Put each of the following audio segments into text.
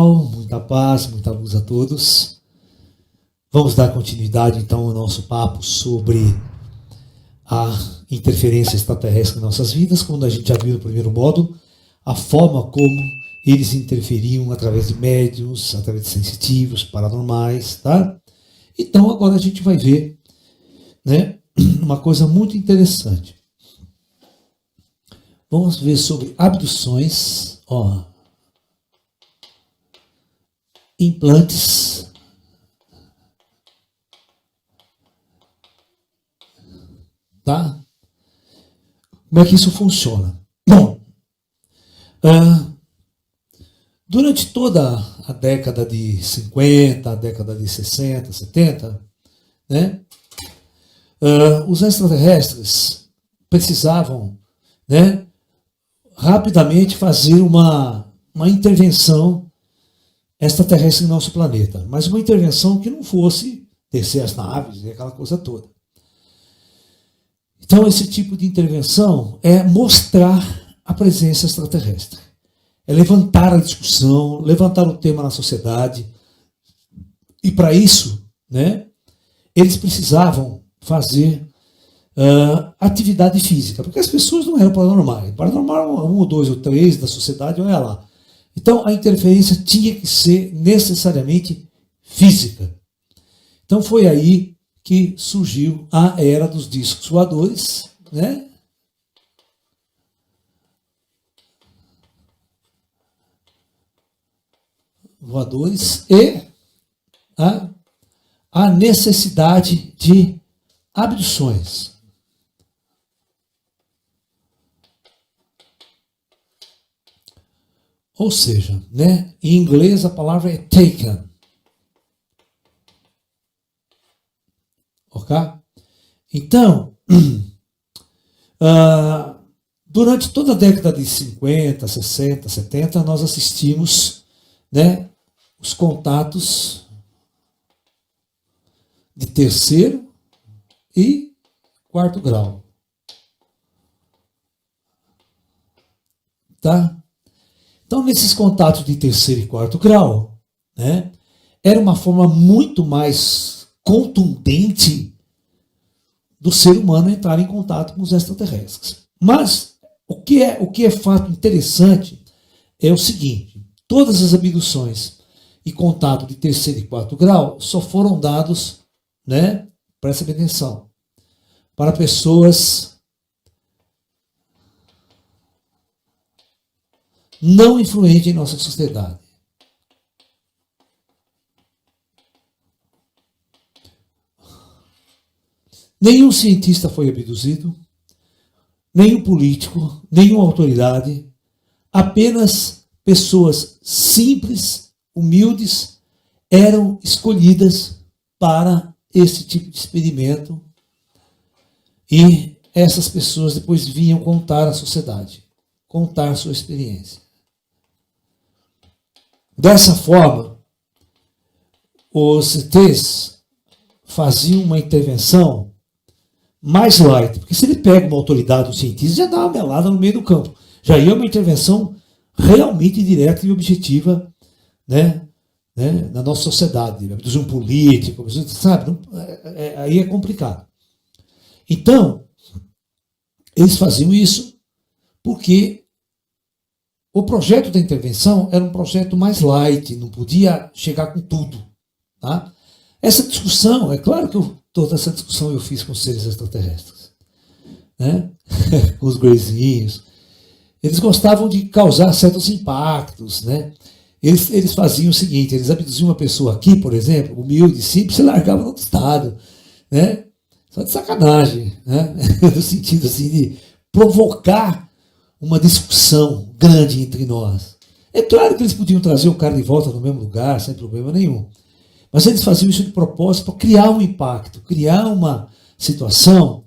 Muita paz, muita luz a todos. Vamos dar continuidade então ao nosso papo sobre a interferência extraterrestre em nossas vidas, como a gente já viu no primeiro módulo, a forma como eles interferiam através de médiuns, através de sensitivos, paranormais, tá? Então agora a gente vai ver, né, uma coisa muito interessante. Vamos ver sobre abduções, ó, implantes, tá? Como é que isso funciona? Bom, durante toda a década de 50, a década de 60, 70, né, os extraterrestres precisavam, né, rapidamente fazer uma intervenção extraterrestre em nosso planeta, mas uma intervenção que não fosse descer as naves e aquela coisa toda. Então, esse tipo de intervenção é mostrar a presença extraterrestre. É levantar a discussão, levantar o tema na sociedade. E para isso, né, eles precisavam fazer atividade física, porque as pessoas não eram paranormais. Paranormal 1, 2 ou 3 da sociedade, olha lá. Então, a interferência tinha que ser necessariamente física. Então, foi aí que surgiu a era dos discos voadores, né? Voadores e a necessidade de abduções. Ou seja, né, em inglês a palavra é taken. Ok? Então, durante toda a década de 50, 60, 70, nós assistimos, né, os contatos de terceiro e quarto grau. Tá? Então, nesses contatos de terceiro e quarto grau, né, era uma forma muito mais contundente do ser humano entrar em contato com os extraterrestres. Mas o que é fato interessante é o seguinte: todas as abduções e contato de terceiro e quarto grau só foram dados, né, presta atenção, para pessoas não influente em nossa sociedade. Nenhum cientista foi abduzido, nenhum político, nenhuma autoridade, apenas pessoas simples, humildes, eram escolhidas para esse tipo de experimento, e essas pessoas depois vinham contar à sociedade, contar sua experiência. Dessa forma, os ETs faziam uma intervenção mais light, porque se ele pega uma autoridade, um cientista, já dá uma melada no meio do campo. Já ia uma intervenção realmente direta e objetiva, né, na nossa sociedade. Abduzir um político, sabe? Aí é complicado. Então, eles faziam isso porque o projeto da intervenção era um projeto mais light, não podia chegar com tudo. Tá? Essa discussão, é claro que toda essa discussão eu fiz com os seres extraterrestres, né? Com os greyzinhos. Eles gostavam de causar certos impactos, né? Eles faziam o seguinte: eles abduziam uma pessoa aqui, por exemplo, humilde, simples, e largavam no outro estado, né? Só de sacanagem, né? No sentido assim de provocar uma discussão grande entre nós. É claro que eles podiam trazer o cara de volta no mesmo lugar, sem problema nenhum. Mas eles faziam isso de propósito para criar um impacto, criar uma situação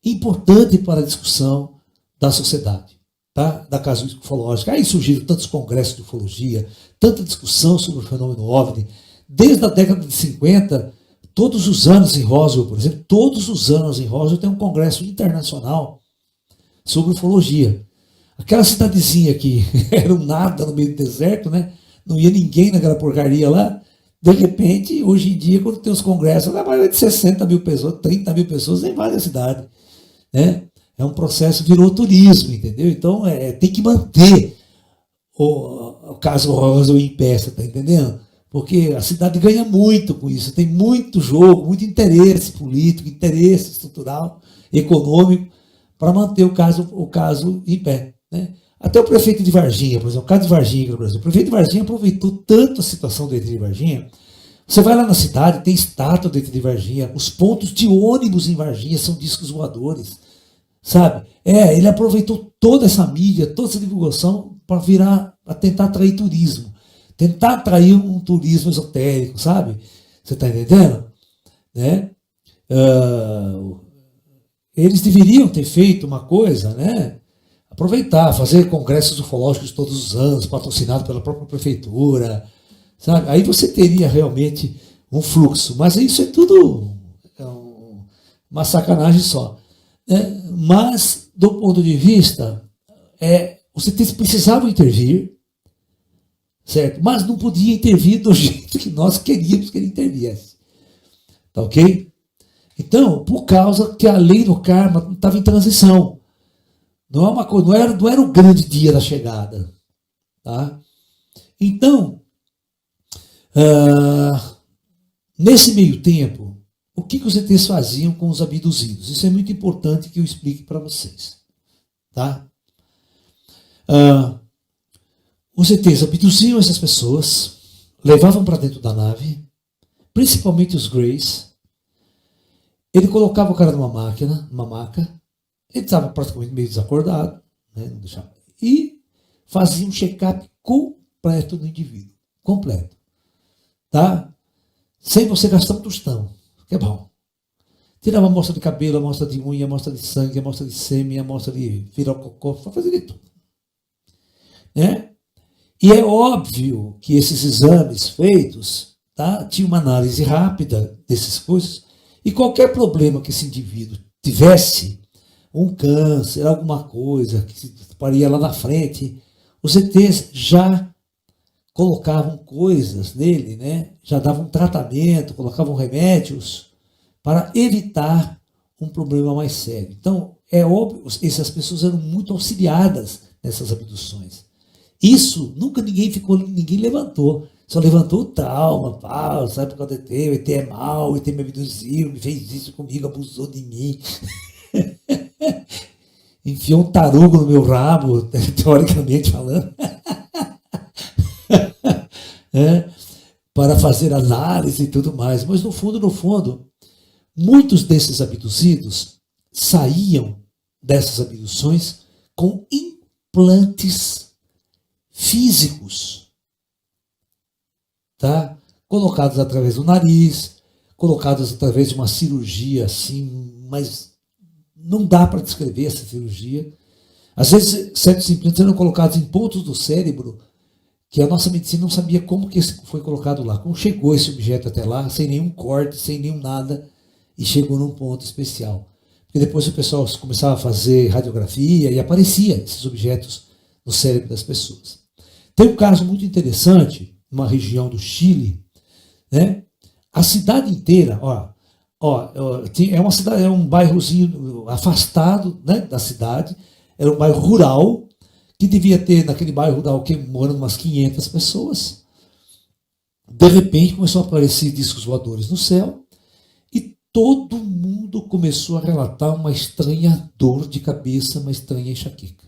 importante para a discussão da sociedade, tá? Da casuística ufológica. Aí surgiram tantos congressos de ufologia, tanta discussão sobre o fenômeno OVNI. Desde a década de 50, todos os anos em Roswell, por exemplo, todos os anos em Roswell tem um congresso internacional sobre ufologia. Aquela cidadezinha que era um nada no meio do deserto, né? não ia ninguém naquela porcaria lá. De repente, hoje em dia, quando tem os congressos, lá vai de 60 mil pessoas, 30 mil pessoas em várias cidades. Né? É um processo, virou turismo, entendeu? Então, tem que manter o caso Rosa em pé, você está entendendo? Porque a cidade ganha muito com isso, tem muito jogo, muito interesse político, interesse estrutural, econômico, para manter o caso em pé. Né? Até o prefeito de Varginha, por exemplo, o caso de Varginha aqui no Brasil, o prefeito de Varginha aproveitou tanto a situação do ET de Varginha. Você vai lá na cidade, tem estátua do ET de Varginha, os pontos de ônibus em Varginha são discos voadores, sabe? Ele aproveitou toda essa mídia, toda essa divulgação para tentar atrair turismo, tentar atrair um turismo esotérico, sabe? Você está entendendo? Né? Eles deveriam ter feito uma coisa, né? Aproveitar, fazer congressos ufológicos todos os anos, patrocinado pela própria prefeitura, sabe? Aí você teria realmente um fluxo, mas isso é tudo uma sacanagem só. Né? Mas, do ponto de vista, os ETs precisavam intervir, certo? Mas não podia intervir do jeito que nós queríamos que ele interviesse. Tá ok? Então, por causa que a lei do karma estava em transição. Não era o grande dia da chegada. Tá? Então, nesse meio tempo, o que os ETs faziam com os abduzidos? Isso é muito importante que eu explique para vocês. Tá? Os ETs abduziam essas pessoas, levavam para dentro da nave, principalmente os Greys. Ele colocava o cara numa maca, ele estava praticamente meio desacordado, né? E fazia um check-up completo do indivíduo. Completo. Tá? Sem você gastar um tostão, que é bom. Tirava amostra de cabelo, amostra de unha, amostra de sangue, amostra de sêmen, amostra de virococó, fazia de tudo. Né? E é óbvio que esses exames feitos, tá, tinha uma análise rápida dessas coisas, e qualquer problema que esse indivíduo tivesse, um câncer, alguma coisa que se faria lá na frente, os ETs já colocavam coisas nele, né? Já davam tratamento, colocavam remédios para evitar um problema mais sério. Então, é óbvio, essas pessoas eram muito auxiliadas nessas abduções. Isso nunca ninguém levantou. Só levantou o trauma, sabe, por causa do ET, o ET é mau, o ET me abduziu, me fez isso comigo, abusou de mim. Enfiou um tarugo no meu rabo, teoricamente falando. Para fazer análise e tudo mais. Mas no fundo, muitos desses abduzidos saíam dessas abduções com implantes físicos, tá? Colocados através do nariz, colocados através de uma cirurgia assim, mas não dá para descrever essa cirurgia. Às vezes, certos implantes eram colocados em pontos do cérebro que a nossa medicina não sabia como que foi colocado lá, como chegou esse objeto até lá, sem nenhum corte, sem nenhum nada, e chegou num ponto especial. Porque depois o pessoal começava a fazer radiografia e aparecia esses objetos no cérebro das pessoas. Tem um caso muito interessante, numa região do Chile, né? A cidade inteira, é uma cidade, é um bairrozinho afastado, né, da cidade, era um bairro rural, que devia ter naquele bairro rural que moram umas 500 pessoas. De repente começou a aparecer discos voadores no céu e todo mundo começou a relatar uma estranha dor de cabeça, uma estranha enxaqueca.